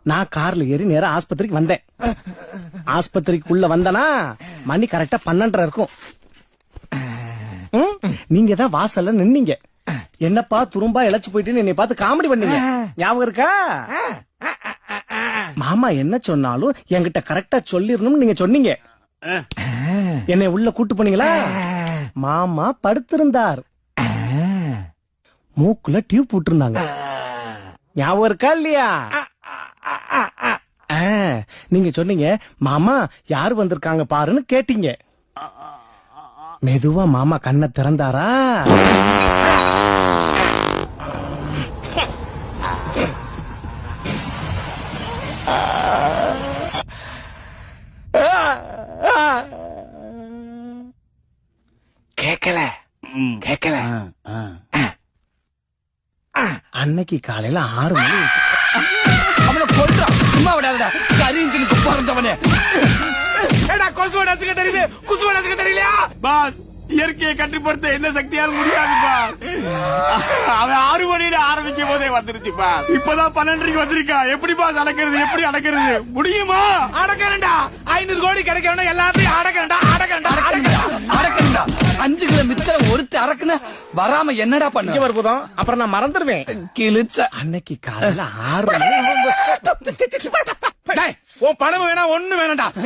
நான் கார்ல ஏறி நேரா ஆஸ்பத்திரிக்கு வந்தேன். ஆஸ்பத்திரிக்குள்ள வந்தனா மணி கரெக்டா 12:30 இருக்கும். நீங்க தான் வாசல்ல நின்னீங்க. என்னப்பா துரும்பா இழைச்சு போயிட்டு என்னை பார்த்து காமெடி பண்ணீங்க. ஞாபகம் இருக்கா? மாமா என்ன சொன்னாலும் என்கிட்ட கரெக்டா சொல்லிரணும்னு நீங்க சொன்னீங்க. என்னை உள்ள கூட்டு போனீங்களா? மாமா படுத்திருந்தார். மூக்குல டியூப் போட்டிருந்தாங்க. ஞாபகம் இருக்கா இல்லையா? நீங்க சொன்னீங்க மாமா யாரு வந்திருக்காங்க பாருன்னு கேட்டீங்க. மெதுவா மாமா கண்ணை திறந்தாரா? கேக்கல கேக்கல. அன்னைக்கு காலையில 6 மணி. அவனை கொல்றான். சும்மா விடாதடா. கரீஞ்சனுக்கு பிறந்தவனே. ஏடா கொசுவ நசுக்க தெரியுது, குசுவ நசுக்க தெரியலையா? பாஸ், இயற்கையை கட்டுப்படுத்த எந்த சக்தியாலும் முடியாதுப்பா. அவன் 6 மணியில ஆரம்பிக்கும் போதே வந்துருச்சுப்பா. இப்பதான் 12:30 வந்திருக்கா. எப்படி பாஸ் அடக்கிறது? எப்படி அடக்கிறது? முடியுமா? அடக்கறண்டா. 500 கோடி கிடைக்கணும். எல்லாத்தையும் அடக்கறண்டா. அடக்கறண்டா. அடக்கண்டா. 5 கிலோ மிச்சம் ஒருத்த அறக்குன வராம என்னடா பண்ண? வரும்போதும் அப்புறம் நான் மறந்துடுவேன். கிழிச்ச அன்னைக்கு காலையில 6 மணி. உன் பணம் வேணா ஒண்ணு வேணாம்டா.